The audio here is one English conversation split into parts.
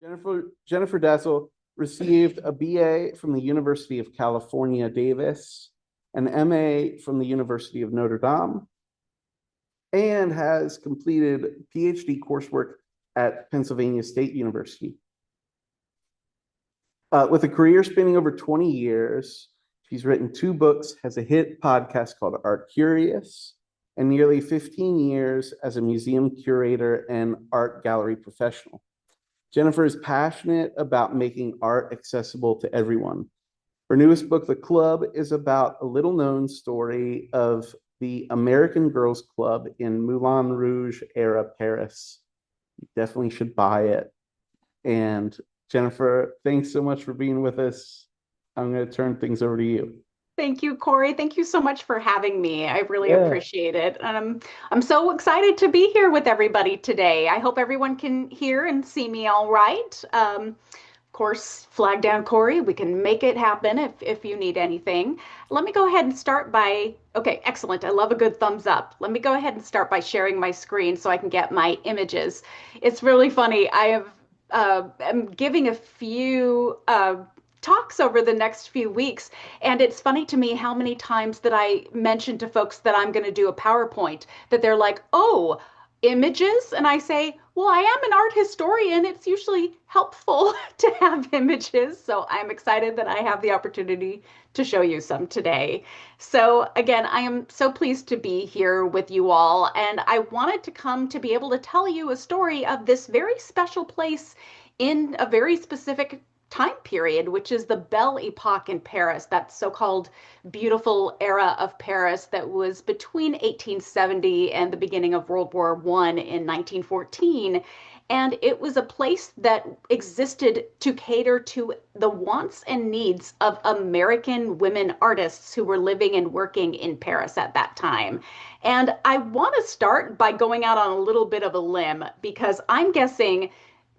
Jennifer Dasal received a BA from the University of California, Davis, an MA from the University of Notre Dame, and has completed PhD coursework at Pennsylvania State University. With a career spanning over 20 years, she's written 2 books, has a hit podcast called ArtCurious, and nearly 15 years as a museum curator and art gallery professional. Jennifer is passionate about making art accessible to everyone. Her newest book, The Club, is about a little-known story of the American Girls Club in Moulin Rouge era Paris. You definitely should buy it. And Jennifer, thanks so much for being with us. I'm going to turn things over to you. Thank you, Corey. Thank you so much for having me. I really Yeah. appreciate it. And I'm so excited to be here with everybody today. I hope everyone can hear and see me all right. Of course, flag down Corey. We can make it happen if you need anything. Let me go ahead and start by, okay, excellent. I love a good thumbs up. Let me go ahead and start by sharing my screen so I can get my images. It's really funny. I'm giving a few talks over the next few weeks. And it's funny to me how many times that I mention to folks that I'm going to do a PowerPoint that they're like, oh, images? And I say, well, I am an art historian. It's usually helpful to have images. So I'm excited that I have the opportunity to show you some today. So again, I am so pleased to be here with you all. And I wanted to come to be able to tell you a story of this very special place in a very specific time period, which is the Belle Époque in Paris, that so-called beautiful era of Paris that was between 1870 and the beginning of World War I in 1914. And it was a place that existed to cater to the wants and needs of American women artists who were living and working in Paris at that time. And I want to start by going out on a little bit of a limb because I'm guessing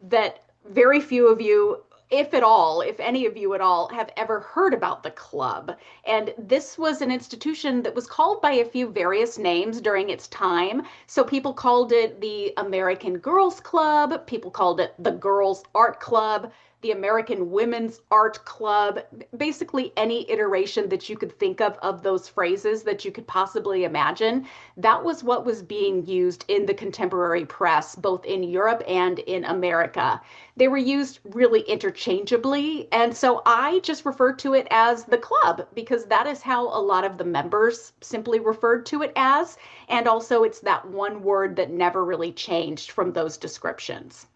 that very few of you, if at all, if any of you at all, have ever heard about the club. And this was an institution that was called by a few various names during its time. So people called it the American Girls Club, people called it the Girls Art Club, the American Women's Art Club, basically any iteration that you could think of those phrases that you could possibly imagine. That was what was being used in the contemporary press, both in Europe and in America. They were used really interchangeably. And so I just refer to it as the club because that is how a lot of the members simply referred to it as. And also it's that one word that never really changed from those descriptions.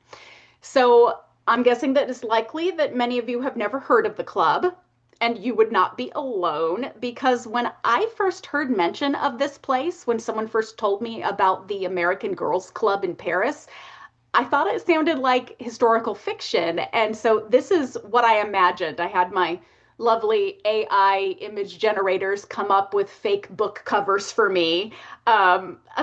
So I'm guessing that it's likely that many of you have never heard of the club, and you would not be alone because when I first heard mention of this place, when someone first told me about the American Girls Club in Paris, I thought it sounded like historical fiction. And so this is what I imagined. I had my lovely AI image generators come up with fake book covers for me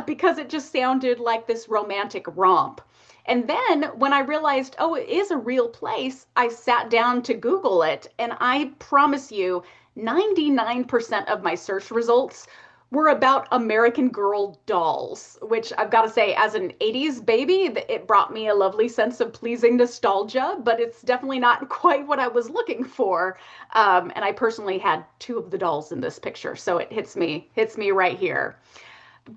because it just sounded like this romantic romp. And then when I realized, oh, it is a real place, I sat down to Google it. And I promise you, 99% of my search results were about American Girl dolls, which I've got to say, as an 80s baby, it brought me a lovely sense of pleasing nostalgia, but it's definitely not quite what I was looking for. And I personally had 2 of the dolls in this picture, so it hits me right here.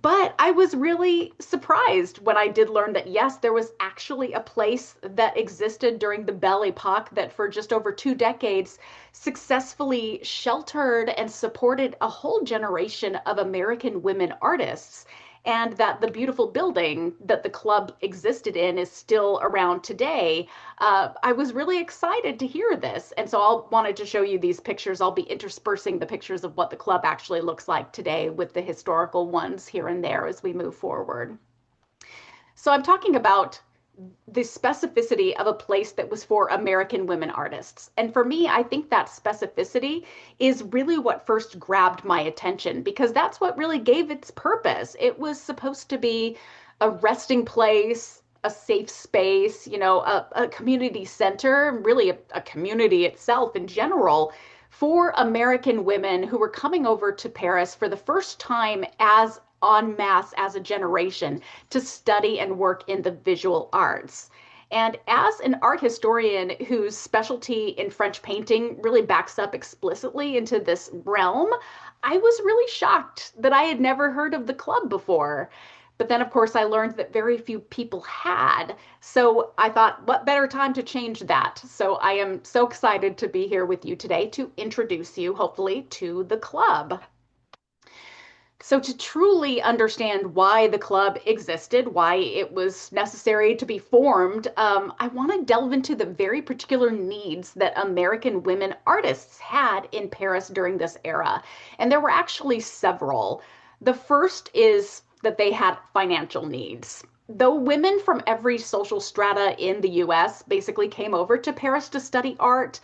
But I was really surprised when I did learn that, yes, there was actually a place that existed during the Belle Epoque that for just over 2 decades successfully sheltered and supported a whole generation of American women artists. And that the beautiful building that the club existed in is still around today. I was really excited to hear this. And so I wanted to show you these pictures. I'll be interspersing the pictures of what the club actually looks like today with the historical ones here and there as we move forward. So I'm talking about the specificity of a place that was for American women artists. And for me, I think that specificity is really what first grabbed my attention because that's what really gave its purpose. It was supposed to be a resting place, a safe space, a community center, really a community itself in general for American women who were coming over to Paris for the first time as en masse as a generation to study and work in the visual arts. And as an art historian whose specialty in French painting really backs up explicitly into this realm, I was really shocked that I had never heard of the club before. But then, of course, I learned that very few people had. So I thought, what better time to change that? So I am so excited to be here with you today to introduce you, hopefully, to the club. So, to truly understand why the club existed, why it was necessary to be formed, I want to delve into the very particular needs that American women artists had in Paris during this era. And there were actually several. The first is that they had financial needs. Though women from every social strata in the US basically came over to Paris to study art,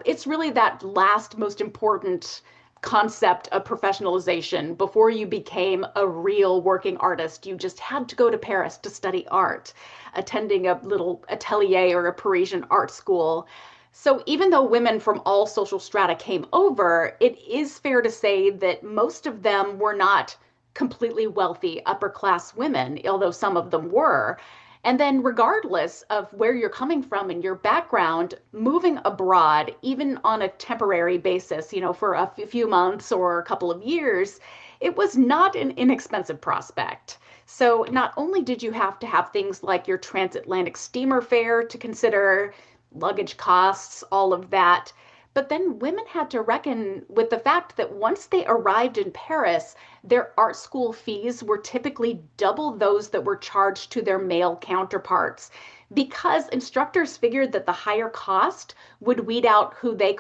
it's really that last most important concept of professionalization. Before you became a real working artist, you just had to go to Paris to study art, attending a little atelier or a Parisian art school. So even though women from all social strata came over, it is fair to say that most of them were not completely wealthy upper class women, although some of them were. And then, regardless of where you're coming from and your background, moving abroad, even on a temporary basis, for a few months or a couple of years, it was not an inexpensive prospect. So, not only did you have to have things like your transatlantic steamer fare to consider, luggage costs, all of that, but then women had to reckon with the fact that once they arrived in Paris, their art school fees were typically double those that were charged to their male counterparts because instructors figured that the higher cost would weed out who they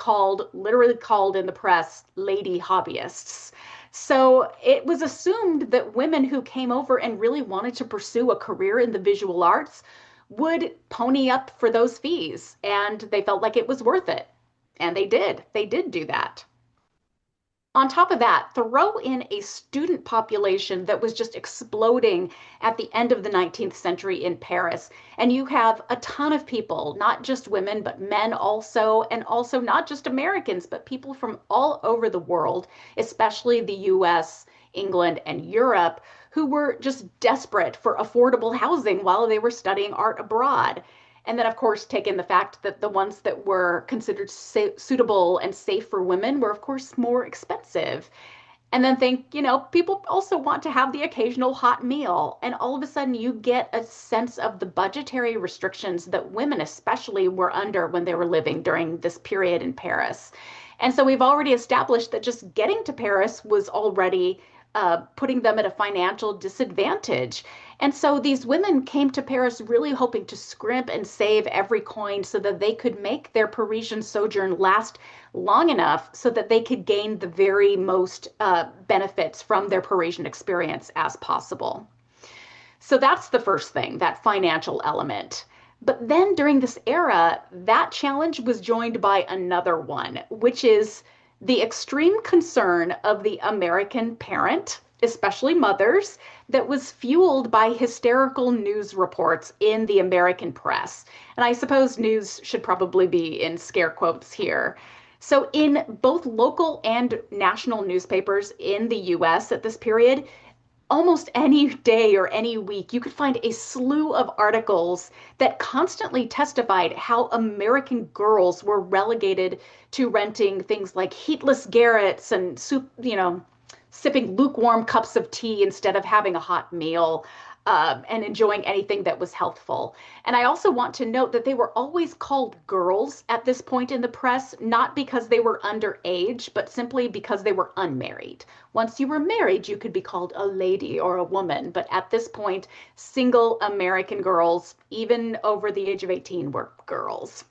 literally called in the press, lady hobbyists. So it was assumed that women who came over and really wanted to pursue a career in the visual arts would pony up for those fees, and they felt like it was worth it. And they did. They did do that. On top of that, throw in a student population that was just exploding at the end of the 19th century in Paris. And you have a ton of people, not just women, but men also, and also not just Americans, but people from all over the world, especially the US, England, and Europe, who were just desperate for affordable housing while they were studying art abroad. And then, of course, take in the fact that the ones that were considered suitable and safe for women were, of course, more expensive. And then think, people also want to have the occasional hot meal. And all of a sudden, you get a sense of the budgetary restrictions that women, especially, were under when they were living during this period in Paris. And so we've already established that just getting to Paris was already putting them at a financial disadvantage. And so these women came to Paris really hoping to scrimp and save every coin so that they could make their Parisian sojourn last long enough so that they could gain the very most benefits from their Parisian experience as possible. So that's the first thing, that financial element. But then during this era, that challenge was joined by another one, which is the extreme concern of the American parent, especially mothers, that was fueled by hysterical news reports in the American press. And I suppose news should probably be in scare quotes here. So, in both local and national newspapers in the US at this period, almost any day or any week, you could find a slew of articles that constantly testified how American girls were relegated to renting things like heatless garrets and sipping lukewarm cups of tea instead of having a hot meal. And enjoying anything that was healthful. And I also want to note that they were always called girls at this point in the press, not because they were underage, but simply because they were unmarried. Once you were married, you could be called a lady or a woman. But at this point, single American girls, even over the age of 18, were girls.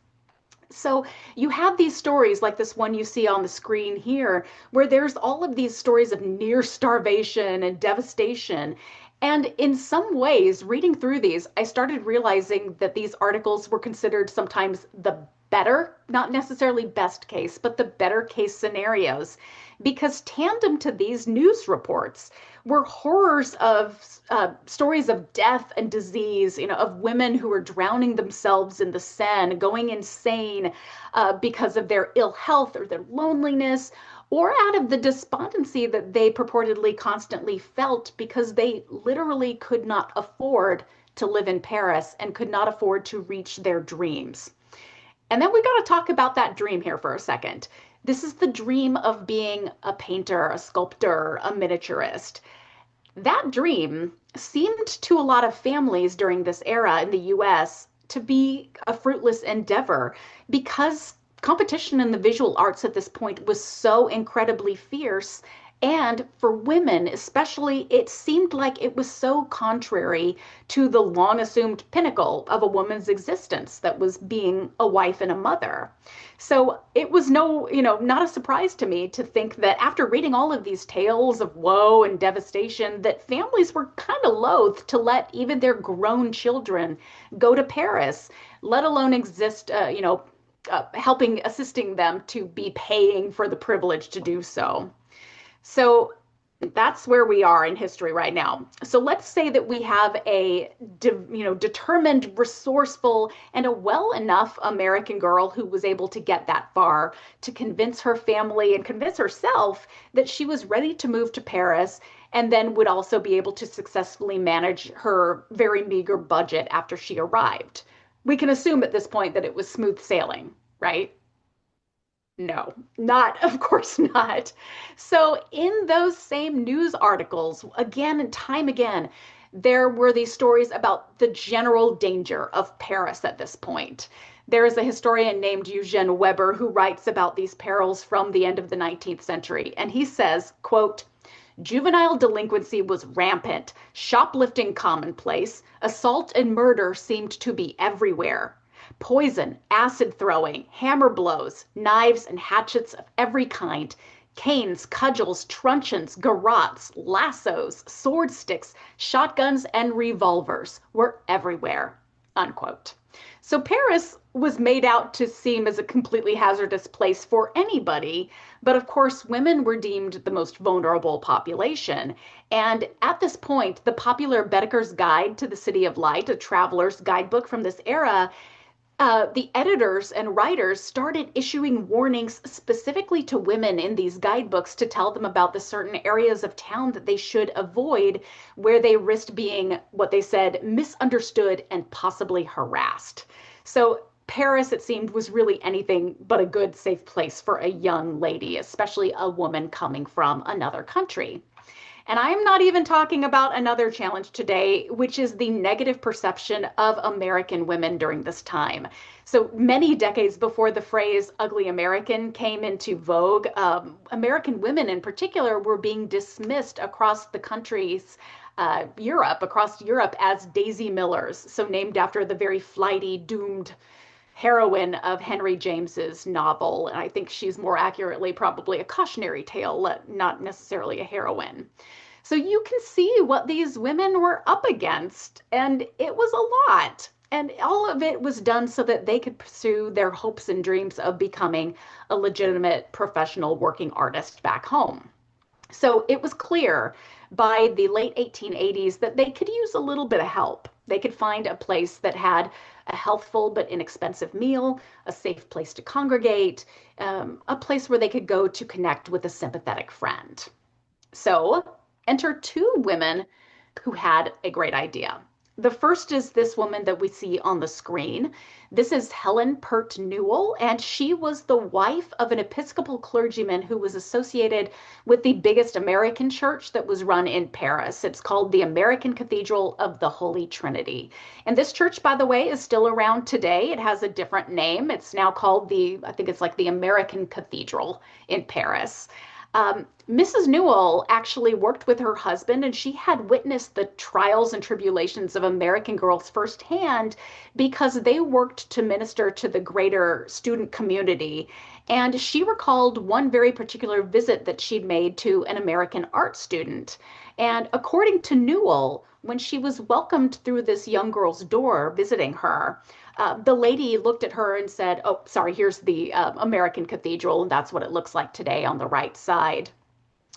So you have these stories like this one you see on the screen here, where there's all of these stories of near starvation and devastation. And in some ways, reading through these, I started realizing that these articles were considered sometimes the better, not necessarily best case, but the better case scenarios. Because tandem to these news reports were horrors of stories of death and disease, of women who were drowning themselves in the Seine, going insane because of their ill health or their loneliness, or out of the despondency that they purportedly constantly felt because they literally could not afford to live in Paris and could not afford to reach their dreams. And then we got to talk about that dream here for a second. This is the dream of being a painter, a sculptor, a miniaturist. That dream seemed to a lot of families during this era in the US to be a fruitless endeavor because competition in the visual arts at this point was so incredibly fierce. And for women, especially, it seemed like it was so contrary to the long assumed pinnacle of a woman's existence that was being a wife and a mother. So it was not a surprise to me to think that after reading all of these tales of woe and devastation, that families were kind of loath to let even their grown children go to Paris, let alone exist, assisting them to be paying for the privilege to do so. So that's where we are in history right now. So let's say that we have a determined, resourceful, and a well enough American girl who was able to get that far to convince her family and convince herself that she was ready to move to Paris and then would also be able to successfully manage her very meager budget after she arrived. We can assume at this point that it was smooth sailing, right? No, not, of course not. So, in those same news articles, again and time again, there were these stories about the general danger of Paris at this point. There is a historian named Eugene Weber who writes about these perils from the end of the 19th century, and he says, quote, juvenile delinquency was rampant, shoplifting commonplace, assault and murder seemed to be everywhere. Poison, acid throwing, hammer blows, knives and hatchets of every kind, canes, cudgels, truncheons, garrots, lassos, sword sticks, shotguns, and revolvers were everywhere. Unquote. So Paris was made out to seem as a completely hazardous place for anybody, but of course, women were deemed the most vulnerable population. And at this point, the popular Baedeker's Guide to the City of Light, a traveler's guidebook from this era, the editors and writers started issuing warnings specifically to women in these guidebooks to tell them about the certain areas of town that they should avoid where they risked being, what they said, misunderstood and possibly harassed. So Paris, it seemed, was really anything but a good, safe place for a young lady, especially a woman coming from another country. And I'm not even talking about another challenge today, which is the negative perception of American women during this time. So many decades before the phrase ugly American came into vogue, American women in particular were being dismissed across the countries, across Europe as Daisy Millers, so named after the very flighty, doomed heroine of Henry James's novel. And I think she's more accurately probably a cautionary tale, not necessarily a heroine. So you can see what these women were up against, and it was a lot. And all of it was done so that they could pursue their hopes and dreams of becoming a legitimate professional working artist back home. So it was clear by the late 1880s that they could use a little bit of help. They could find a place that had a healthful but inexpensive meal, a safe place to congregate, a place where they could go to connect with a sympathetic friend. So enter two women who had a great idea. The first is this woman that we see on the screen. This is Helen Pert Newell, and she was the wife of an Episcopal clergyman who was associated with the biggest American church that was run in Paris. It's called the American Cathedral of the Holy Trinity. And this church, by the way, is still around today. It has a different name. It's now called I think it's like the American Cathedral in Paris. Mrs. Newell actually worked with her husband, and she had witnessed the trials and tribulations of American girls firsthand because they worked to minister to the greater student community. And she recalled one very particular visit that she'd made to an American art student. And according to Newell, when she was welcomed through this young girl's door visiting her, the lady looked at her and said, oh, sorry, here's the American Cathedral, and that's what it looks like today on the right side.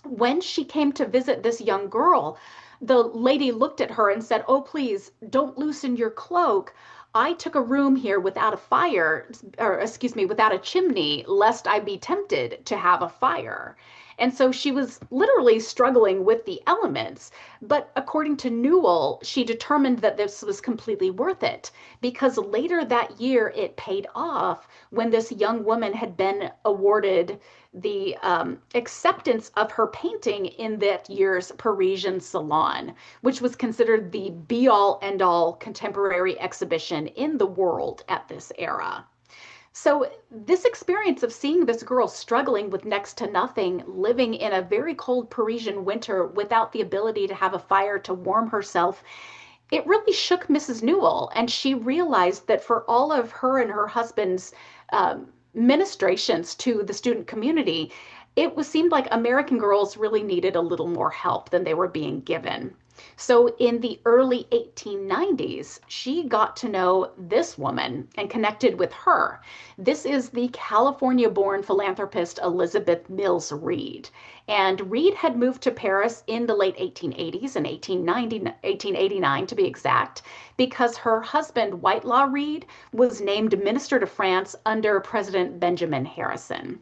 When she came to visit this young girl, the lady looked at her and said, oh, please don't loosen your cloak. I took a room here without a fire, or excuse me, without a chimney, lest I be tempted to have a fire. And so she was literally struggling with the elements. But according to Newell, she determined that this was completely worth it because later that year it paid off when this young woman had been awarded the acceptance of her painting in that year's Parisian Salon, which was considered the be all end all contemporary exhibition in the world at this era. So, this experience of seeing this girl struggling with next to nothing, living in a very cold Parisian winter without the ability to have a fire to warm herself, it really shook Mrs. Newell. And she realized that for all of her and her husband's ministrations to the student community, it was seemed like American girls really needed a little more help than they were being given. So in the early 1890s, she got to know this woman and connected with her. This is the California-born philanthropist Elizabeth Mills Reed. And Reed had moved to Paris in the late 1880s, in 1889 to be exact, because her husband, Whitelaw Reed, was named minister to France under President Benjamin Harrison.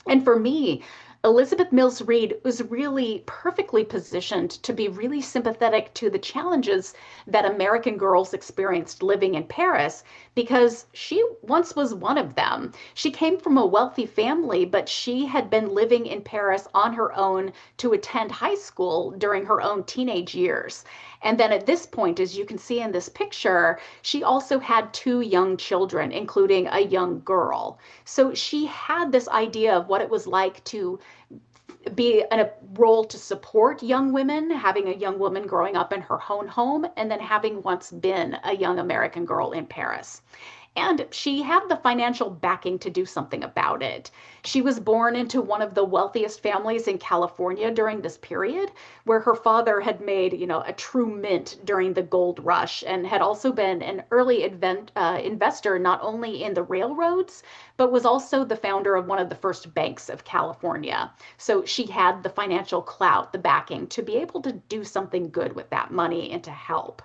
And for me, Elizabeth Mills Reed was really perfectly positioned to be really sympathetic to the challenges that American girls experienced living in Paris because she once was one of them. She came from a wealthy family, but she had been living in Paris on her own to attend high school during her own teenage years. And then at this point, as you can see in this picture, she also had two young children, including a young girl. So she had this idea of what it was like to be in a role to support young women, having a young woman growing up in her own home, and then having once been a young American girl in Paris. And she had the financial backing to do something about it. She was born into one of the wealthiest families in California during this period, where her father had made, a true mint during the gold rush and had also been an early investor not only in the railroads, but was also the founder of one of the first banks of California. So she had the financial clout, the backing to be able to do something good with that money and to help.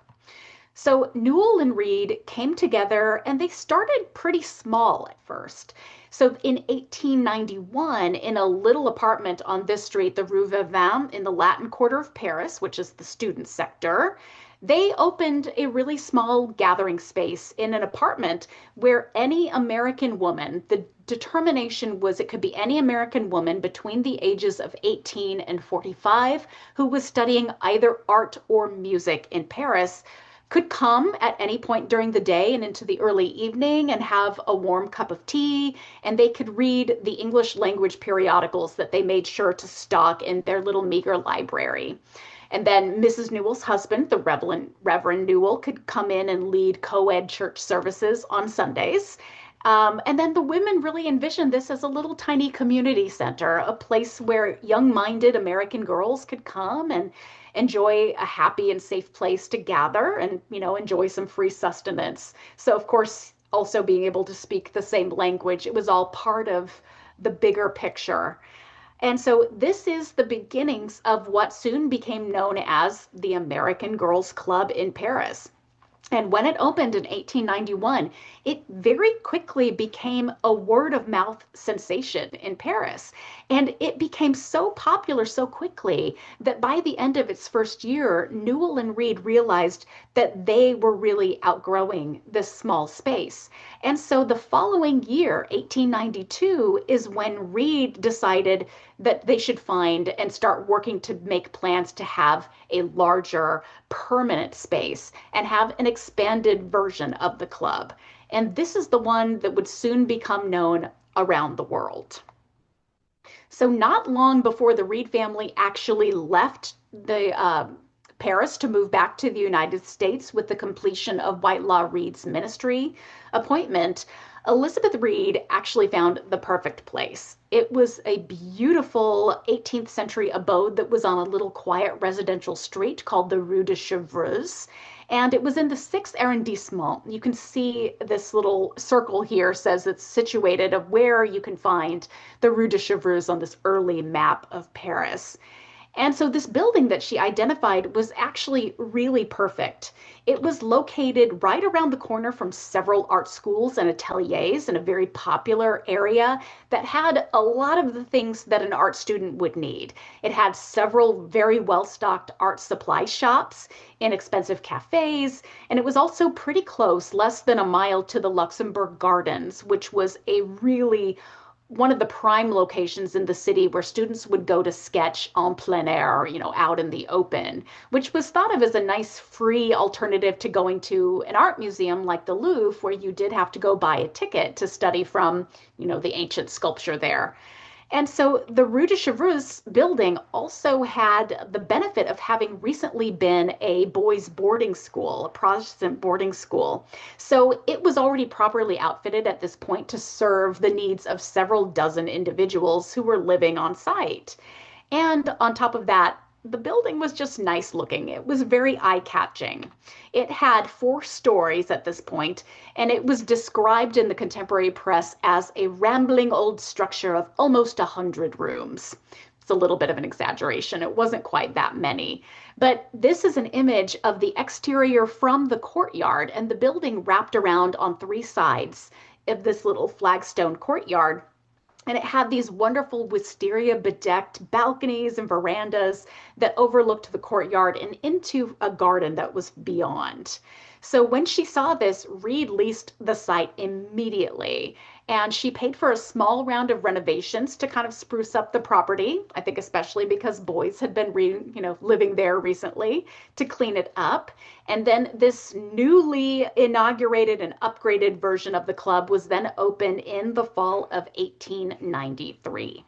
So Newell and Reed came together and they started pretty small at first. So in 1891, in a little apartment on this street, the Rue Vavin in the Latin Quarter of Paris, which is the student sector, they opened a really small gathering space in an apartment where any American woman, the determination was it could be any American woman between the ages of 18 and 45 who was studying either art or music in Paris could come at any point during the day and into the early evening and have a warm cup of tea, and they could read the English language periodicals that they made sure to stock in their little meager library. And then Mrs. Newell's husband, the Reverend Newell, could come in and lead co-ed church services on Sundays. And then the women really envisioned this as a little tiny community center, a place where young-minded American girls could come and enjoy a happy and safe place to gather and, enjoy some free sustenance. So, of course, also being able to speak the same language, it was all part of the bigger picture. And so this is the beginnings of what soon became known as the American Girls Club in Paris. And when it opened in 1891, it very quickly became a word of mouth sensation in Paris. And it became so popular so quickly that by the end of its first year, Newell and Reed realized that they were really outgrowing this small space. And so the following year, 1892, is when Reed decided that they should find and start working to make plans to have a larger permanent space and have an expanded version of the club. And this is the one that would soon become known around the world. So not long before the Reed family actually left the Paris to move back to the United States with the completion of Whitelaw Reed's ministry appointment, Elizabeth Reed actually found the perfect place. It was a beautiful 18th century abode that was on a little quiet residential street called the Rue de Chevreuse. And it was in the 6th arrondissement. You can see this little circle here says it's situated of where you can find the Rue de Chevreuse on this early map of Paris. And so this building that she identified was actually really perfect. It was located right around the corner from several art schools and ateliers in a very popular area that had a lot of the things that an art student would need. It had several very well-stocked art supply shops, inexpensive cafes, and it was also pretty close, less than a mile to the Luxembourg Gardens, which was a really one of the prime locations in the city where students would go to sketch en plein air, out in the open, which was thought of as a nice free alternative to going to an art museum like the Louvre, where you did have to go buy a ticket to study from, the ancient sculpture there. And so the Rue de Chevreuse building also had the benefit of having recently been a boys' boarding school, a Protestant boarding school. So it was already properly outfitted at this point to serve the needs of several dozen individuals who were living on site. And on top of that, the building was just nice looking. It was very eye-catching. It had 4 stories at this point, and it was described in the contemporary press as a rambling old structure of almost 100 rooms. It's a little bit of an exaggeration. It wasn't quite that many. But this is an image of the exterior from the courtyard, and the building wrapped around on 3 sides of this little flagstone courtyard. And it had these wonderful wisteria bedecked balconies and verandas that overlooked the courtyard and into a garden that was beyond. So when she saw this, Reed leased the site immediately. And she paid for a small round of renovations to kind of spruce up the property. I think especially because boys had been living there recently, to clean it up. And then this newly inaugurated and upgraded version of the club was then opened in the fall of 1893.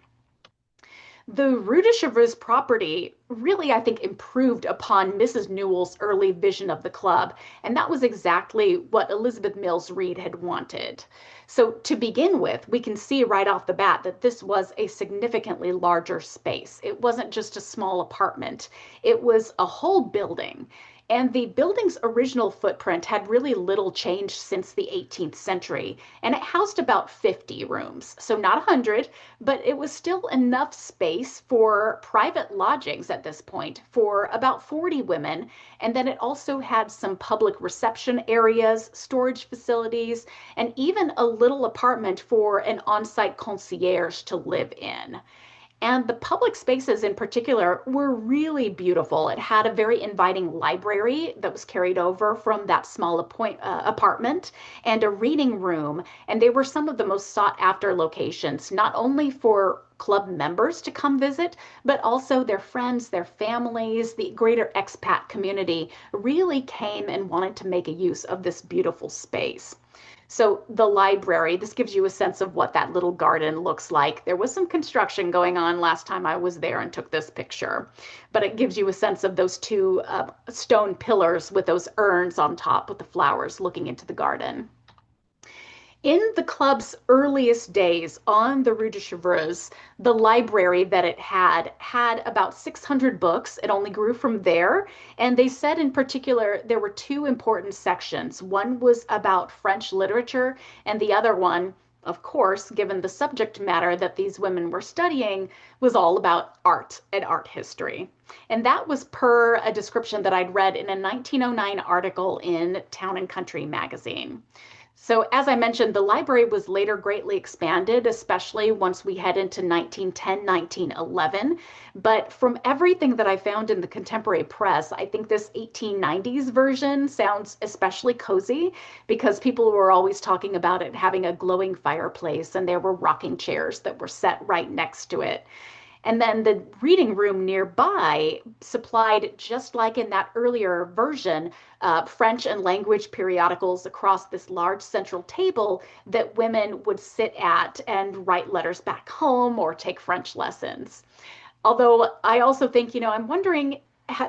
The Rue de Chevreuse property really, I think, improved upon Mrs. Newell's early vision of the club, and that was exactly what Elizabeth Mills Reed had wanted. So to begin with, we can see right off the bat that this was a significantly larger space. It wasn't just a small apartment, it was a whole building. And the building's original footprint had really little changed since the 18th century, and it housed about 50 rooms. So not 100, but it was still enough space for private lodgings at this point for about 40 women. And then it also had some public reception areas, storage facilities, and even a little apartment for an on-site concierge to live in. And the public spaces in particular were really beautiful. It had a very inviting library that was carried over from that small apartment, and a reading room. And they were some of the most sought after locations, not only for club members to come visit, but also their friends, their families, the greater expat community really came and wanted to make a use of this beautiful space. So the library, this gives you a sense of what that little garden looks like. There was some construction going on last time I was there and took this picture, but it gives you a sense of those 2 stone pillars with those urns on top with the flowers looking into the garden. In the club's earliest days on the Rue de Chevreuse, the library that it had about 600 books. It only grew from there. And they said in particular there were 2 important sections. One was about French literature, and the other one, of course, given the subject matter that these women were studying, was all about art and art history. And that was per a description that I'd read in a 1909 article in Town and Country magazine. So as I mentioned, the library was later greatly expanded, especially once we head into 1910, 1911. But from everything that I found in the contemporary press, I think this 1890s version sounds especially cozy because people were always talking about it having a glowing fireplace, and there were rocking chairs that were set right next to it. And then the reading room nearby supplied, just like in that earlier version, French and language periodicals across this large central table that women would sit at and write letters back home or take French lessons. Although I also think, I'm wondering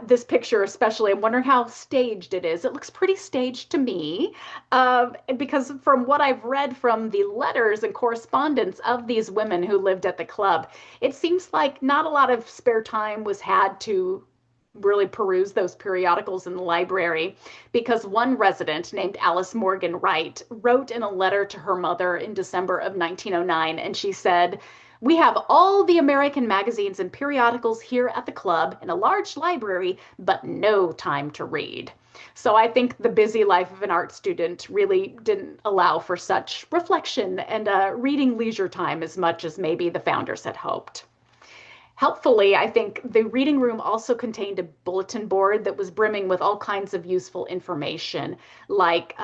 this picture especially, I'm wondering how staged it is. It looks pretty staged to me, because from what I've read from the letters and correspondence of these women who lived at the club, it seems like not a lot of spare time was had to really peruse those periodicals in the library, because one resident named Alice Morgan Wright wrote in a letter to her mother in December of 1909, and she said, We have all the American magazines and periodicals here at the club in a large library, but no time to read. So I think the busy life of an art student really didn't allow for such reflection and reading leisure time as much as maybe the founders had hoped. Helpfully, I think the reading room also contained a bulletin board that was brimming with all kinds of useful information, like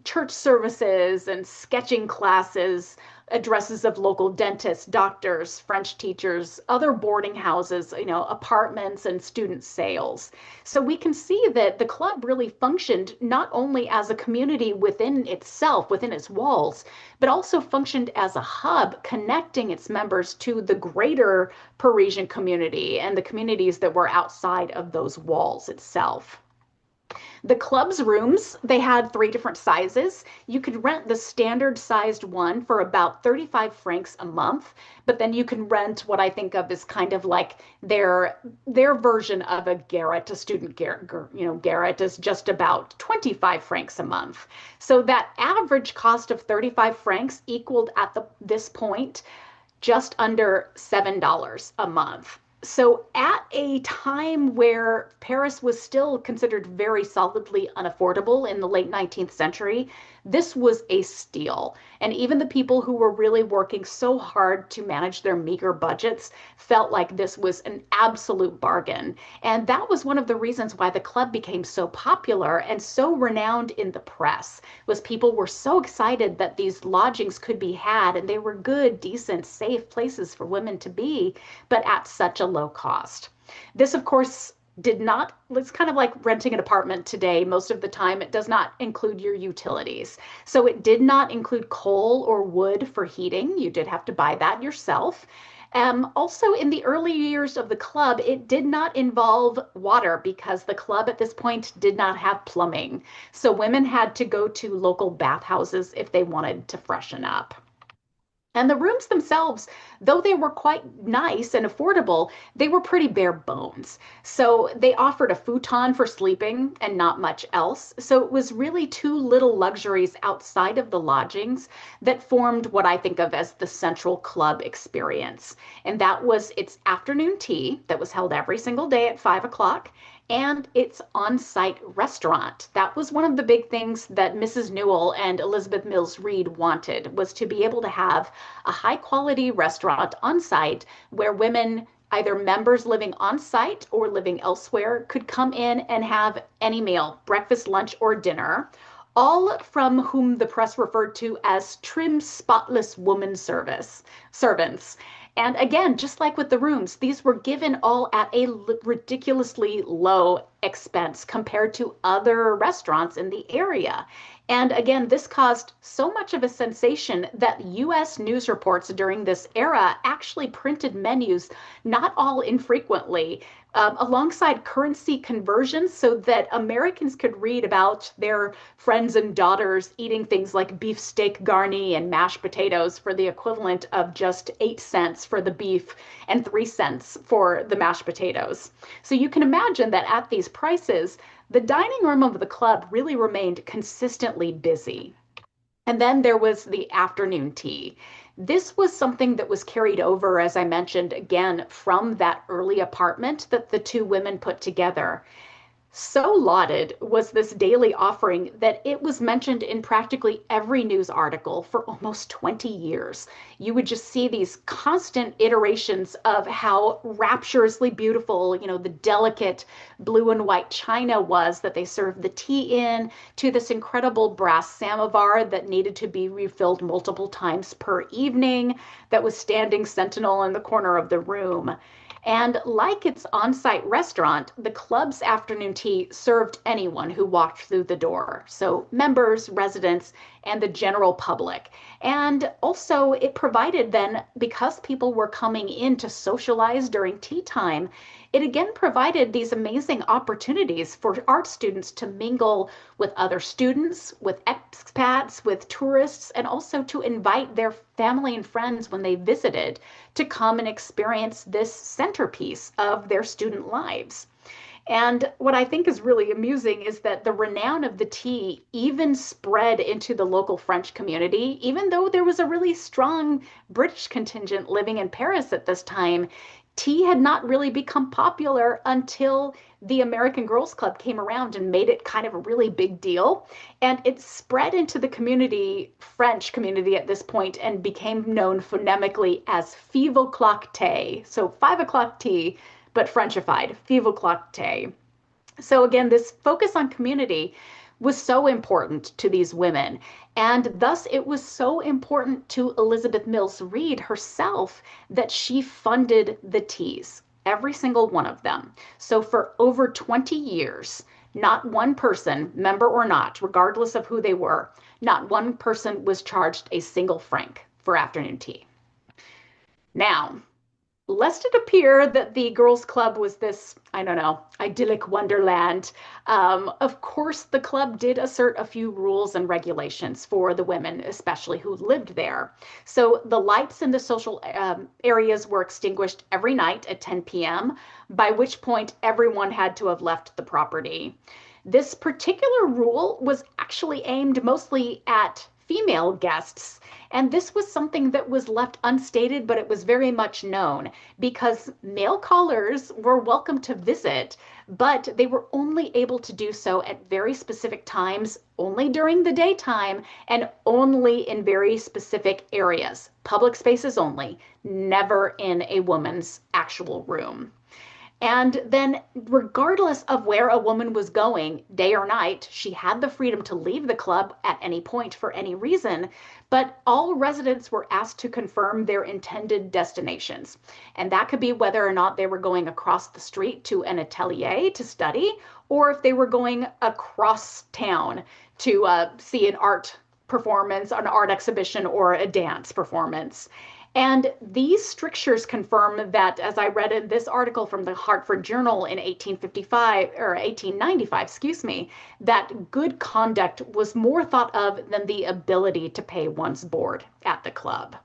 church services and sketching classes, addresses of local dentists, doctors, French teachers, other boarding houses, apartments and student sales. So we can see that the club really functioned not only as a community within itself, within its walls, but also functioned as a hub connecting its members to the greater Parisian community and the communities that were outside of those walls itself. The club's rooms, they had three different sizes. You could rent the standard sized one for about 35 francs a month, but then you can rent what I think of as kind of like their version of a garret, a student garret is just about 25 francs a month. So that average cost of 35 francs equaled at this point just under $7 a month. So, at a time where Paris was still considered very solidly unaffordable in the late 19th century, this was a steal. And even the people who were really working so hard to manage their meager budgets felt like this was an absolute bargain. And that was one of the reasons why the club became so popular and so renowned in the press, was people were so excited that these lodgings could be had and they were good, decent, safe places for women to be, but at such a low cost. This, of course, it's kind of like renting an apartment today. Most of the time, it does not include your utilities. So it did not include coal or wood for heating. You did have to buy that yourself. Also, in the early years of the club, it did not involve water because the club at this point did not have plumbing. So women had to go to local bathhouses if they wanted to freshen up. And the rooms themselves, though they were quite nice and affordable, they were pretty bare bones. So they offered a futon for sleeping and not much else. So it was really too little luxuries outside of the lodgings that formed what I think of as the central club experience. And that was its afternoon tea that was held every single day at 5 o'clock, and its on-site restaurant. That was one of the big things that Mrs. Newell and Elizabeth Mills Reed wanted, was to be able to have a high-quality restaurant on site where women, either members living on site or living elsewhere, could come in and have any meal, breakfast, lunch, or dinner, all from whom the press referred to as trim, spotless woman servants. And again, just like with the rooms, these were given all at a ridiculously low expense compared to other restaurants in the area. And again, this caused so much of a sensation that US news reports during this era actually printed menus, not all infrequently, alongside currency conversions so that Americans could read about their friends and daughters eating things like beefsteak garni and mashed potatoes for the equivalent of just 8 cents for the beef and 3 cents for the mashed potatoes. So you can imagine that at these prices, the dining room of the club really remained consistently busy. And then there was the afternoon tea. This was something that was carried over, as I mentioned, again, from that early apartment that the two women put together. So lauded was this daily offering that it was mentioned in practically every news article for almost 20 years. You would just see these constant iterations of how rapturously beautiful, the delicate blue and white china was that they served the tea in, to this incredible brass samovar that needed to be refilled multiple times per evening, that was standing sentinel in the corner of the room. And like its on-site restaurant, the club's afternoon tea served anyone who walked through the door. So members, residents, and the general public. And also it provided then, because people were coming in to socialize during tea time, it again provided these amazing opportunities for art students to mingle with other students, with expats, with tourists, and also to invite their family and friends when they visited to come and experience this centerpiece of their student lives. And what I think is really amusing is that the renown of the tea even spread into the local French community, even though there was a really strong British contingent living in Paris at this time. Tea had not really become popular until the American Girls Club came around and made it kind of a really big deal. And it spread into the community, French community at this point, and became known phonemically as 5 o'clock tea. So 5 o'clock tea, but Frenchified, 5 o'clock tea. So again, this focus on community was so important to these women. And thus, it was so important to Elizabeth Mills Reed herself that she funded the teas, every single one of them. So for over 20 years, not one person, member or not, regardless of who they were, not one person was charged a single franc for afternoon tea. Now, lest it appear that the girls' club was this, I don't know, idyllic wonderland, of course, the club did assert a few rules and regulations for the women, especially who lived there. So the lights in the social areas were extinguished every night at 10 p.m., by which point everyone had to have left the property. This particular rule was actually aimed mostly at female guests. And this was something that was left unstated, but it was very much known because male callers were welcome to visit, but they were only able to do so at very specific times, only during the daytime, and only in very specific areas, public spaces only, never in a woman's actual room. And then, regardless of where a woman was going, day or night, she had the freedom to leave the club at any point for any reason. But all residents were asked to confirm their intended destinations. And that could be whether or not they were going across the street to an atelier to study, or if they were going across town to see an art performance, an art exhibition, or a dance performance. And these strictures confirm that, as I read in this article from the Hartford Journal in 1855 or 1895, excuse me, that good conduct was more thought of than the ability to pay one's board at the club.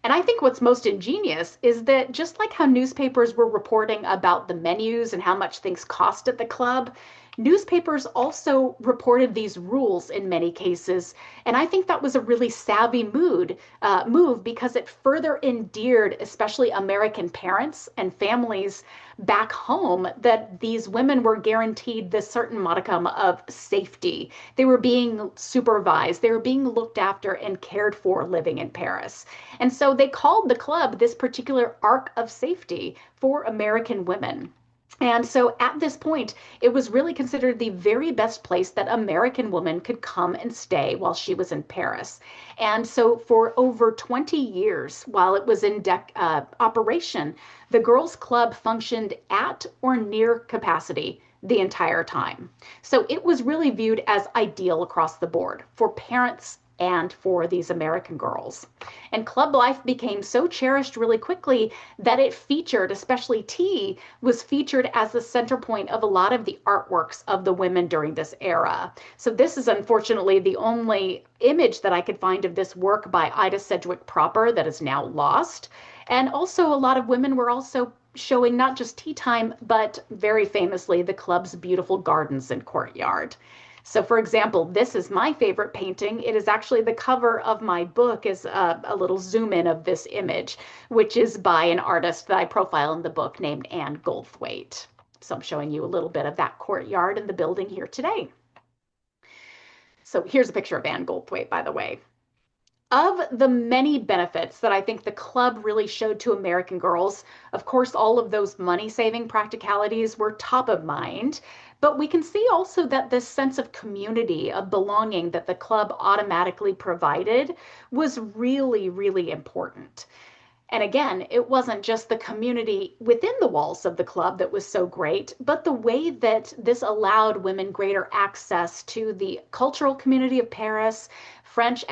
And I think what's most ingenious is that just like how newspapers were reporting about the menus and how much things cost at the club, newspapers also reported these rules in many cases. And I think that was a really savvy move because it further endeared, especially American parents and families back home, that these women were guaranteed this certain modicum of safety. They were being supervised, they were being looked after and cared for living in Paris. And so they called the club this particular ark of safety for American women. And so at this point, it was really considered the very best place that American woman could come and stay while she was in Paris. And so for over 20 years, while it was in operation, the Girls Club functioned at or near capacity the entire time. So it was really viewed as ideal across the board for parents and for these American girls. And club life became so cherished really quickly that it featured, especially tea, was featured as the center point of a lot of the artworks of the women during this era. So this is unfortunately the only image that I could find of this work by Ida Sedgwick proper that is now lost. And also a lot of women were also showing not just tea time, but very famously the club's beautiful gardens and courtyard. So for example, this is my favorite painting. It is actually the cover of my book is a little zoom in of this image, which is by an artist that I profile in the book named Anne Goldthwaite. So I'm showing you a little bit of that courtyard and the building here today. So here's a picture of Anne Goldthwaite, by the way. Of the many benefits that I think the club really showed to American girls, of course, all of those money-saving practicalities were top of mind. But we can see also that this sense of community, of belonging that the club automatically provided was really, really important. And again, it wasn't just the community within the walls of the club that was so great, but the way that this allowed women greater access to the cultural community of Paris, French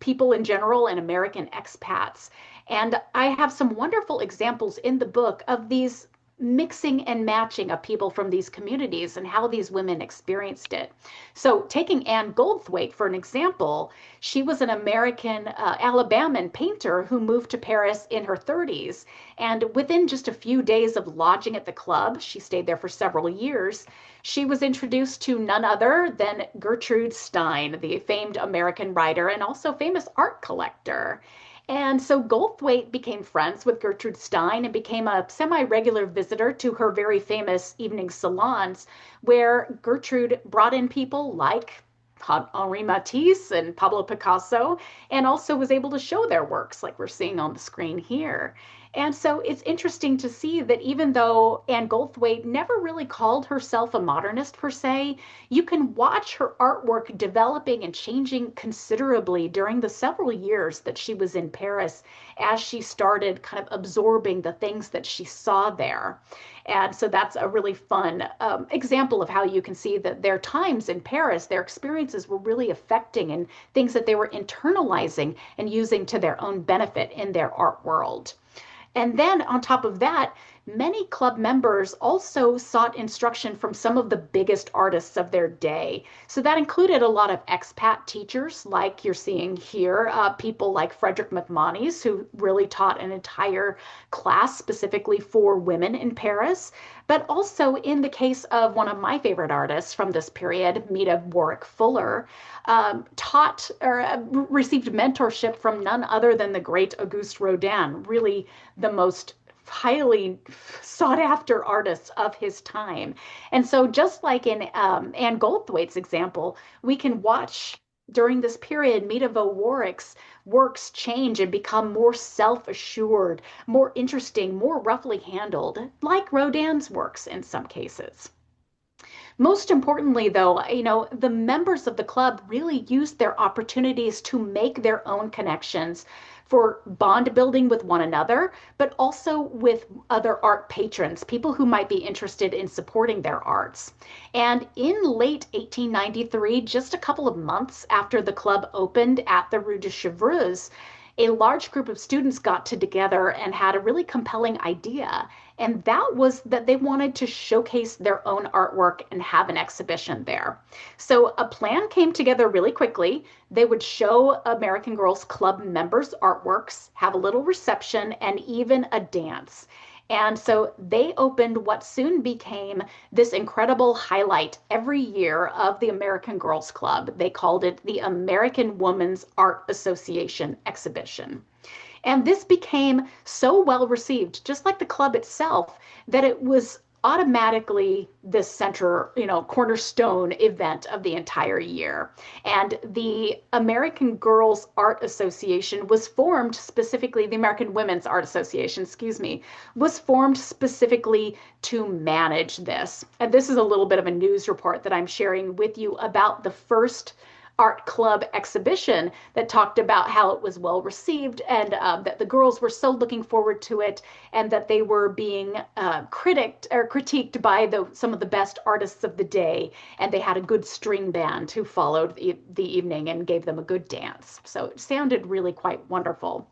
people in general, and American expats. And I have some wonderful examples in the book of these mixing and matching of people from these communities and how these women experienced it. So, taking Anne Goldthwait for an example, she was an American Alabaman painter who moved to Paris in her 30s. And within just a few days of lodging at the club, she stayed there for several years, she was introduced to none other than Gertrude Stein, the famed American writer and also famous art collector. And so Goldthwait became friends with Gertrude Stein and became a semi regular visitor to her very famous evening salons, where Gertrude brought in people like Henri Matisse and Pablo Picasso, and also was able to show their works like we're seeing on the screen here. And so it's interesting to see that even though Anne Goldthwait never really called herself a modernist per se, you can watch her artwork developing and changing considerably during the several years that she was in Paris as she started kind of absorbing the things that she saw there. And so that's a really fun example of how you can see that their times in Paris, their experiences were really affecting and things that they were internalizing and using to their own benefit in their art world. And then on top of that, many club members also sought instruction from some of the biggest artists of their day. So that included a lot of expat teachers, like you're seeing here, people like Frederick MacMonnies, who really taught an entire class specifically for women in Paris. But also in the case of one of my favorite artists from this period, Meta Warwick Fuller, taught or received mentorship from none other than the great Auguste Rodin, really the most highly sought after artists of his time. And so just like in Anne Goldthwait's example, we can watch during this period Meta Warwick's works change and become more self-assured, more interesting, more roughly handled, like Rodin's works in some cases. Most importantly, though, the members of the club really used their opportunities to make their own connections for bond building with one another, but also with other art patrons, people who might be interested in supporting their arts. And in late 1893, just a couple of months after the club opened at the Rue de Chevreuse, a large group of students got together and had a really compelling idea. And that was that they wanted to showcase their own artwork and have an exhibition there. So a plan came together really quickly. They would show American Girls Club members' artworks, have a little reception, and even a dance. And so they opened what soon became this incredible highlight every year of the American Girls Club. They called it the American Women's Art Association Exhibition. And this became so well received, just like the club itself, that it was automatically the cornerstone event of the entire year. And the American Girls Art Association was formed specifically, the American Women's Art Association, was formed specifically to manage this. And this is a little bit of a news report that I'm sharing with you about the first art club exhibition that talked about how it was well received and that the girls were so looking forward to it and that they were being critiqued by some of the best artists of the day, and they had a good string band who followed the evening and gave them a good dance. So it sounded really quite wonderful.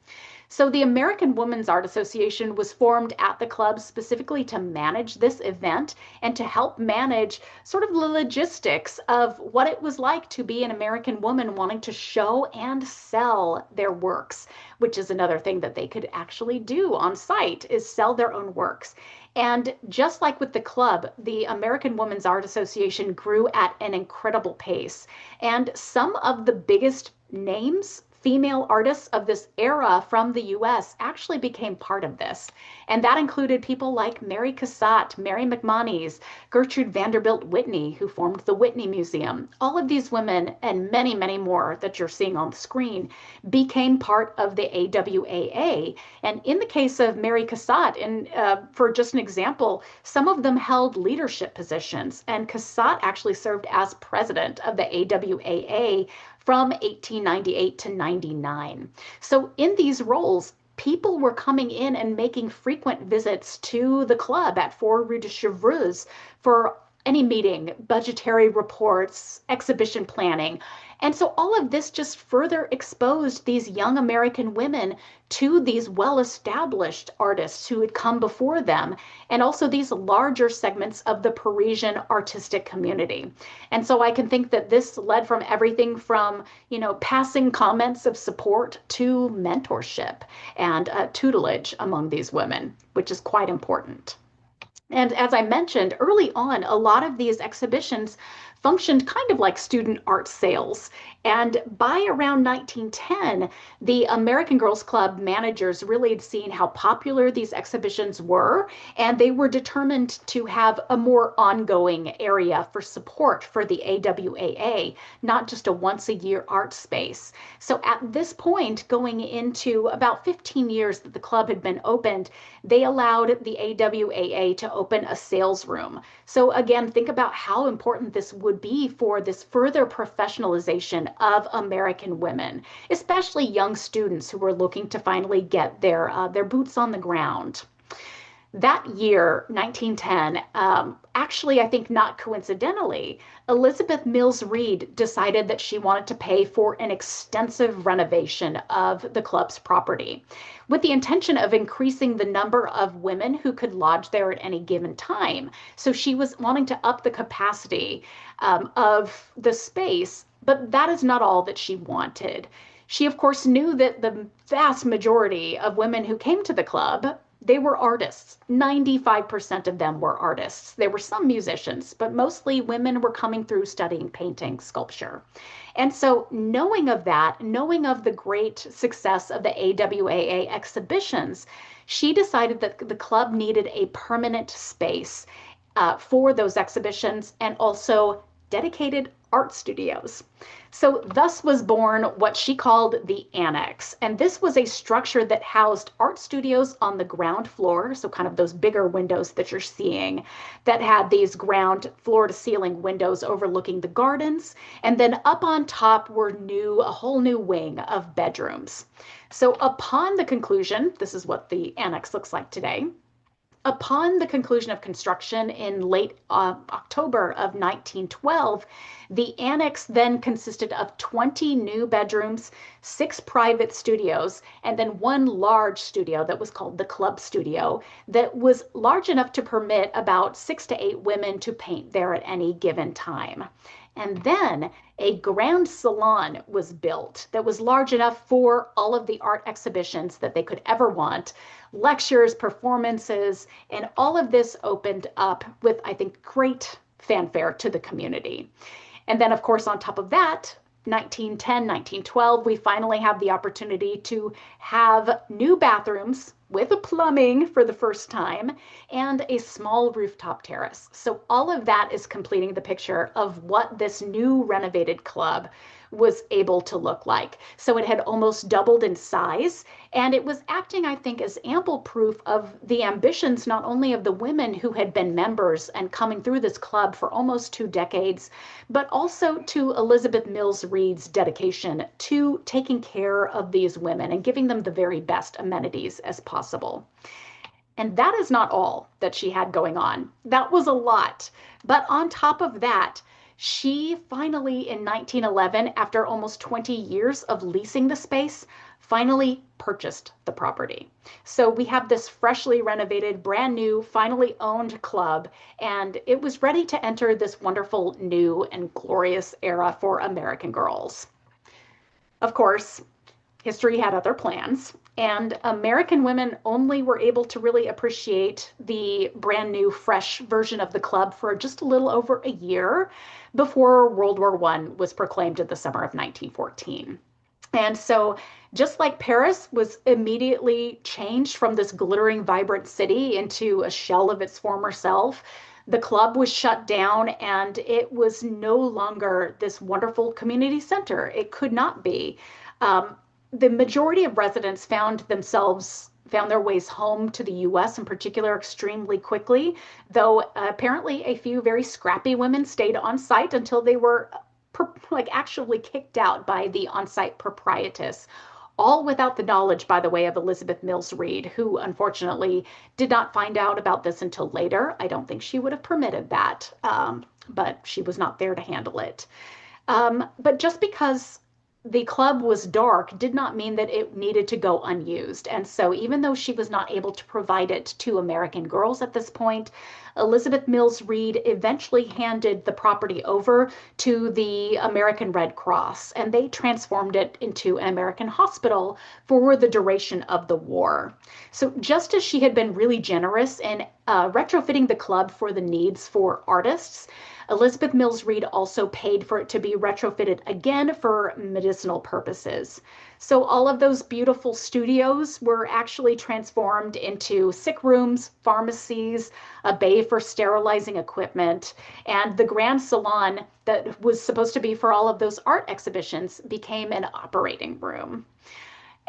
So the American Women's Art Association was formed at the club specifically to manage this event and to help manage sort of the logistics of what it was like to be an American woman wanting to show and sell their works, which is another thing that they could actually do on site, is sell their own works. And just like with the club, the American Women's Art Association grew at an incredible pace. And some of the biggest names, female artists of this era from the US, actually became part of this. And that included people like Mary Cassatt, Mary MacMonnies, Gertrude Vanderbilt Whitney, who formed the Whitney Museum. All of these women and many, many more that you're seeing on the screen became part of the AWAA. And in the case of Mary Cassatt, and for just an example, some of them held leadership positions. And Cassatt actually served as president of the AWAA from 1898 to 99. So in these roles, people were coming in and making frequent visits to the club at 4 Rue de Chevreuse for any meeting, budgetary reports, exhibition planning. And so all of this just further exposed these young American women to these well-established artists who had come before them, and also these larger segments of the Parisian artistic community. And so I can think that this led from everything from, passing comments of support to mentorship and tutelage among these women, which is quite important. And as I mentioned early on, a lot of these exhibitions functioned kind of like student art sales. And by around 1910, the American Girls Club managers really had seen how popular these exhibitions were, and they were determined to have a more ongoing area for support for the AWAA, not just a once-a-year art space. So at this point, going into about 15 years that the club had been opened, they allowed the AWAA to open a sales room. So again, think about how important this would be for this further professionalization of American women, especially young students who were looking to finally get their boots on the ground. That year, 1910, actually, I think not coincidentally, Elizabeth Mills Reed decided that she wanted to pay for an extensive renovation of the club's property with the intention of increasing the number of women who could lodge there at any given time. So she was wanting to up the capacity of the space, but that is not all that she wanted. She, of course, knew that the vast majority of women who came to the club, they were artists. 95% of them were artists. There were some musicians, but mostly women were coming through studying painting, sculpture. And so knowing of that, knowing of the great success of the AWAA exhibitions, she decided that the club needed a permanent space for those exhibitions and also dedicated art studios. So thus was born what she called the Annex. And this was a structure that housed art studios on the ground floor, so kind of those bigger windows that you're seeing, that had these ground floor to ceiling windows overlooking the gardens. And then up on top were a whole new wing of bedrooms. So upon the conclusion, this is what the Annex looks like today. Upon the conclusion of construction in late October of 1912, the annex then consisted of 20 new bedrooms, 6 private studios, and then one large studio that was called the Club Studio that was large enough to permit about 6 to 8 women to paint there at any given time. And then a grand salon was built that was large enough for all of the art exhibitions that they could ever want, lectures, performances, and all of this opened up with, I think, great fanfare to the community. And then, of course, on top of that, 1910, 1912, we finally have the opportunity to have new bathrooms with a plumbing for the first time and a small rooftop terrace. So all of that is completing the picture of what this new renovated club was able to look like. So it had almost doubled in size, and it was acting, I think, as ample proof of the ambitions not only of the women who had been members and coming through this club for almost 2 decades, but also to Elizabeth Mills Reed's dedication to taking care of these women and giving them the very best amenities as possible. And that is not all that she had going on. That was a lot. But on top of that, she finally, in 1911, after almost 20 years of leasing the space, finally purchased the property. So we have this freshly renovated, brand new, finally owned club, and it was ready to enter this wonderful new and glorious era for American girls. Of course, history had other plans, and American women only were able to really appreciate the brand new, fresh version of the club for just a little over a year before World War I was proclaimed in the summer of 1914. And so just like Paris was immediately changed from this glittering, vibrant city into a shell of its former self, the club was shut down and it was no longer this wonderful community center. It could not be. The majority of residents found their ways home to the US in particular extremely quickly, though apparently a few very scrappy women stayed on site until they were actually kicked out by the on-site proprietress. all without the knowledge, by the way, of Elizabeth Mills Reed, who unfortunately did not find out about this until later. I don't think she would have permitted that, but she was not there to handle it. But just because the club was dark did not mean that it needed to go unused. And so, even though she was not able to provide it to American girls at this point, Elizabeth Mills Reed eventually handed the property over to the American Red Cross, and they transformed it into an American hospital for the duration of the war. So, just as she had been really generous in retrofitting the club for the needs for artists, Elizabeth Mills Reed also paid for it to be retrofitted again for medicinal purposes. So all of those beautiful studios were actually transformed into sick rooms, pharmacies, a bay for sterilizing equipment, and the grand salon that was supposed to be for all of those art exhibitions became an operating room.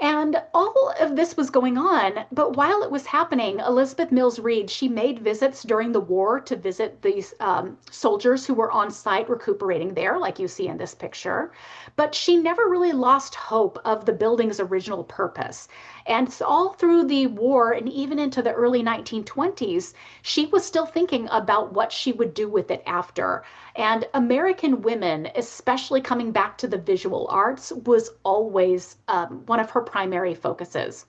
And all of this was going on, but while it was happening, Elizabeth Mills Reed, she made visits during the war to visit these soldiers who were on site recuperating there, like you see in this picture. But she never really lost hope of the building's original purpose. And all through the war and even into the early 1920s, she was still thinking about what she would do with it after. And American women, especially coming back to the visual arts, was always one of her primary focuses.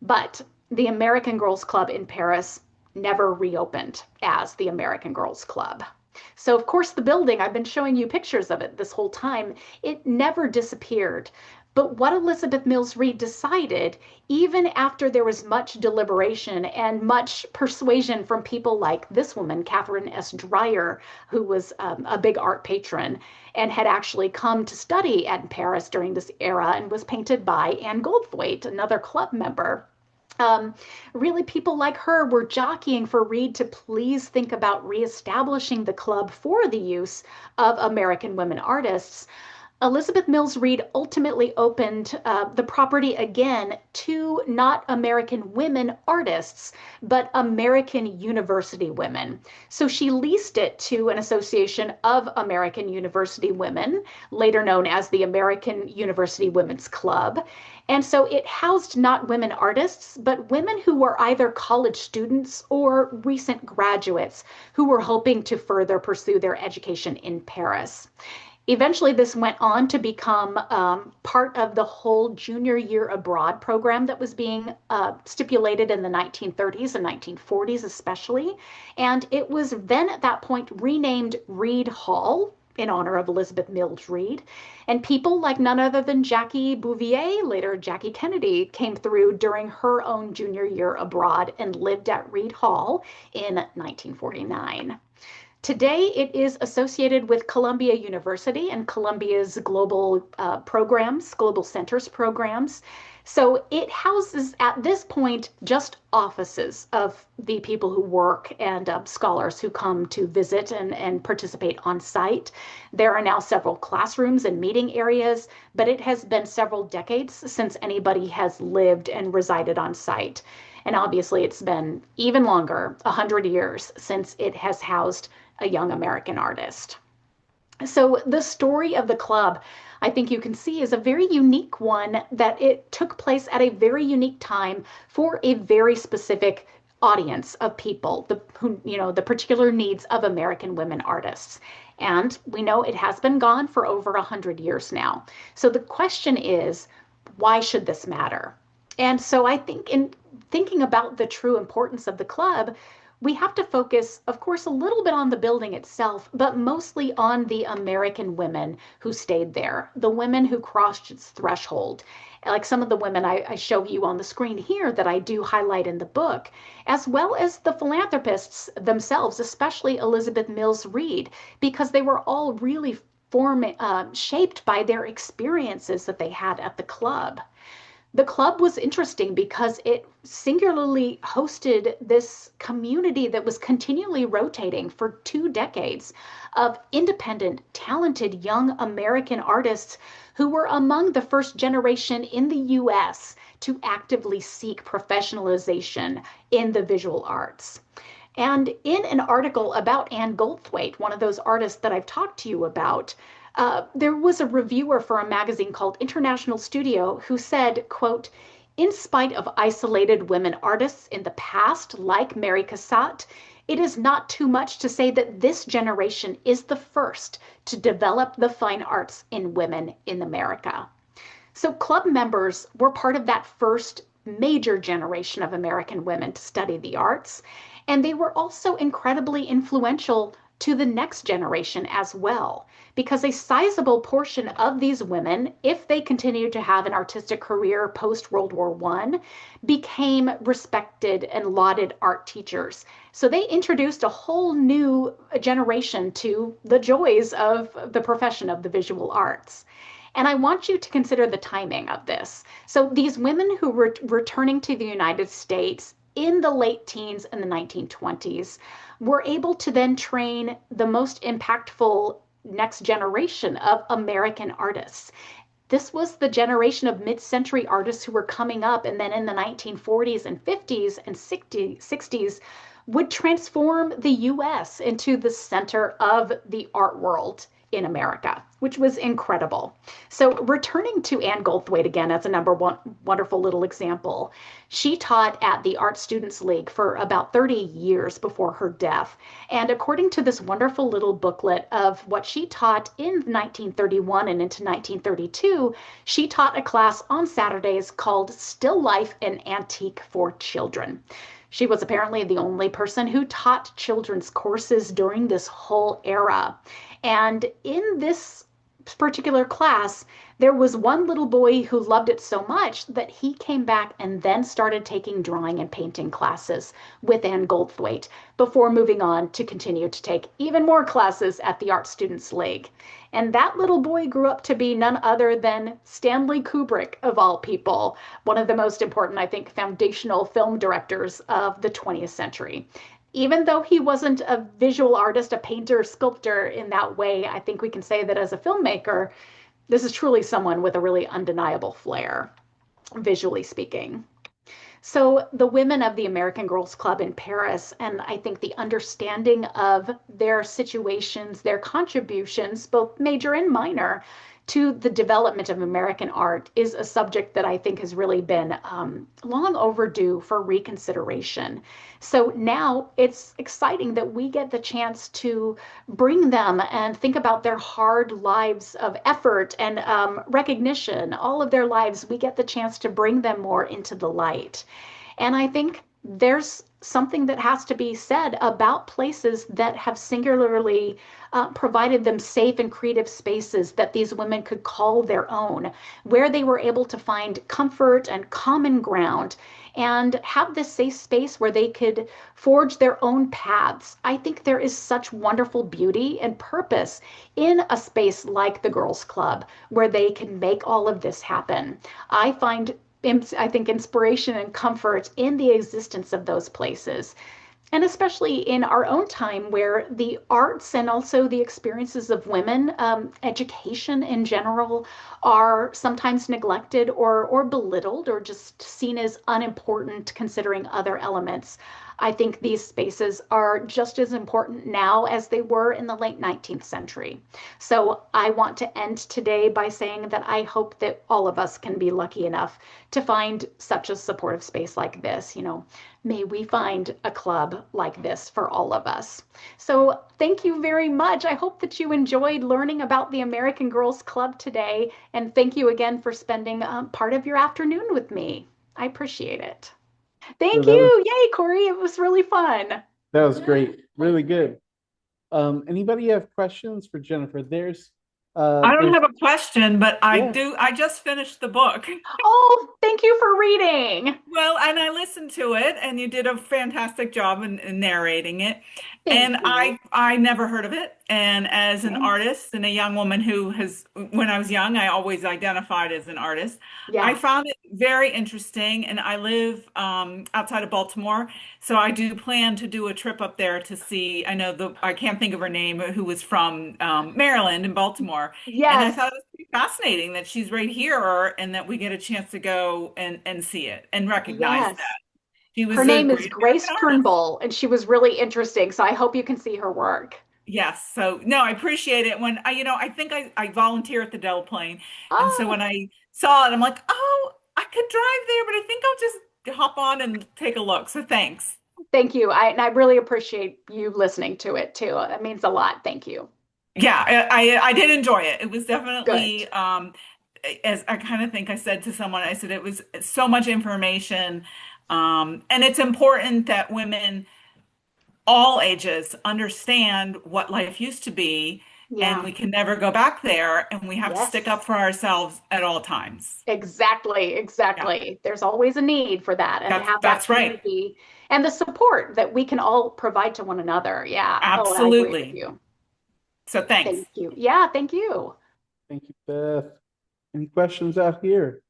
But the American Girls Club in Paris never reopened as the American Girls Club. So, of course, the building, I've been showing you pictures of it this whole time, it never disappeared. But what Elizabeth Mills Reed decided, even after there was much deliberation and much persuasion from people like this woman, Catherine S. Dreyer, who was a big art patron and had actually come to study at Paris during this era and was painted by Anne Goldthwait, another club member. Really, people like her were jockeying for Reed to please think about reestablishing the club for the use of American women artists. Elizabeth Mills Reed ultimately opened the property again to not American women artists, but American university women. So she leased it to an association of American university women, later known as the American University Women's Club. And so it housed not women artists, but women who were either college students or recent graduates who were hoping to further pursue their education in Paris. Eventually, this went on to become part of the whole junior year abroad program that was being stipulated in the 1930s and 1940s, especially. And it was then at that point renamed Reed Hall in honor of Elizabeth Mills Reed. And people like none other than Jackie Bouvier, later Jackie Kennedy, came through during her own junior year abroad and lived at Reed Hall in 1949. Today, it is associated with Columbia University and Columbia's global programs, global centers programs. So it houses, at this point, just offices of the people who work and scholars who come to visit and participate on site. There are now several classrooms and meeting areas, but it has been several decades since anybody has lived and resided on site. And obviously, it's been even longer, 100 years, since it has housed a young American artist. So the story of the club, I think you can see, is a very unique one, that it took place at a very unique time for a very specific audience of people, the particular needs of American women artists. And we know it has been gone for over 100 years now. So the question is, why should this matter? And so I think in thinking about the true importance of the club, we have to focus, of course, a little bit on the building itself, but mostly on the American women who stayed there, the women who crossed its threshold, like some of the women I show you on the screen here that I do highlight in the book, as well as the philanthropists themselves, especially Elizabeth Mills Reed, because they were all really shaped by their experiences that they had at the club. The club was interesting because it singularly hosted this community that was continually rotating for 2 decades of independent, talented young American artists who were among the first generation in the US to actively seek professionalization in the visual arts. And in an article about Anne Goldthwait, one of those artists that I've talked to you about, There was a reviewer for a magazine called International Studio who said, quote, in spite of isolated women artists in the past, like Mary Cassatt, it is not too much to say that this generation is the first to develop the fine arts in women in America. So club members were part of that first major generation of American women to study the arts, and they were also incredibly influential to the next generation as well, because a sizable portion of these women, if they continued to have an artistic career post World War I, became respected and lauded art teachers. So they introduced a whole new generation to the joys of the profession of the visual arts. And I want you to consider the timing of this. So these women who were returning to the United States in the late teens and the 1920s were able to then train the most impactful next generation of American artists. This was the generation of mid-century artists who were coming up, and then in the 1940s and 50s and 60s would transform the US into the center of the art world in America, which was incredible. So returning to Anne Goldthwait again as a number one wonderful little example, she taught at the Art Students League for about 30 years before her death. And according to this wonderful little booklet of what she taught in 1931 and into 1932, she taught a class on Saturdays called Still Life and Antique for Children. She was apparently the only person who taught children's courses during this whole era. And in this particular class, there was one little boy who loved it so much that he came back and then started taking drawing and painting classes with Anne Goldthwait before moving on to continue to take even more classes at the Art Students League. And that little boy grew up to be none other than Stanley Kubrick, of all people, one of the most important, I think, foundational film directors of the 20th century. Even though he wasn't a visual artist, a painter, sculptor in that way, I think we can say that as a filmmaker, this is truly someone with a really undeniable flair, visually speaking. So the women of the American Girls Club in Paris, and I think the understanding of their situations, their contributions, both major and minor, to the development of American art is a subject that I think has really been long overdue for reconsideration. So now it's exciting that we get the chance to bring them and think about their hard lives of effort and recognition, all of their lives. We get the chance to bring them more into the light. And I think there's something that has to be said about places that have singularly provided them safe and creative spaces that these women could call their own, where they were able to find comfort and common ground and have this safe space where they could forge their own paths. I think there is such wonderful beauty and purpose in a space like the Girls Club where they can make all of this happen. I think inspiration and comfort in the existence of those places. And especially in our own time where the arts and also the experiences of women, education in general, are sometimes neglected or belittled or just seen as unimportant considering other elements. I think these spaces are just as important now as they were in the late 19th century. So I want to end today by saying that I hope that all of us can be lucky enough to find such a supportive space like this. May we find a club like this for all of us. So thank you very much. I hope that you enjoyed learning about the American Girls Club today. And thank you again for spending part of your afternoon with me. I appreciate it. So Thank you. Yay, Corey. It was really fun. that was great. Really good. Anybody have questions for Jennifer? I don't There's have a question, but I yeah. do. I just finished the book. Oh, thank you for reading. Well, and I listened to it, and you did a fantastic job in narrating it. Thank And you. I never heard of it. And as an Okay. artist and a young woman who has, when I was young, I always identified as an artist. I Yeah. found it very interesting, and I live outside of Baltimore, so I do plan to do a trip up there to see. I can't think of her name, who was from Maryland and Baltimore, and I thought Yes. it was pretty fascinating that she's right here, and that we get a chance to go and see it and recognize Yes. that she Her was a name is great American Grace artist. Turnbull, and she was really interesting. So I hope you can see her work. Yes. So no, I appreciate it. When I think I volunteer at the Dell plane. And so Oh, when I saw it, I'm like, oh, I could drive there, but I think I'll just hop on and take a look. So thanks. thank you. I really appreciate you listening to it too. It means a lot. Thank you. Yeah, I did enjoy it. It was Good. definitely as I kind of think I said to someone, I said it was so much information. And it's important that women all ages understand what life used to be, and Yeah. we can never go back there, and we have to stick up Yes. for ourselves at all times. Exactly. Yeah, Exactly. There's always a need for that and to have that that's right. community and the support that we can all provide to one another. Yeah. Oh, I agree with Absolutely. you. So thanks. Thank you. Yeah. Thank you. Thank you, Beth. Any questions out here?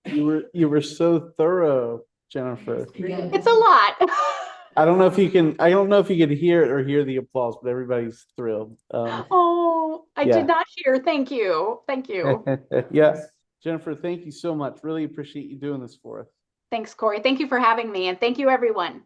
You were so thorough, Jennifer. It's a lot. I don't know if you could hear it or hear the applause, but everybody's thrilled. Oh, I did Yeah. not hear. Thank you. Thank you. Yeah. Jennifer, thank you so much. Really appreciate you doing this for us. Thanks, Corey. Thank you for having me. And thank you, everyone.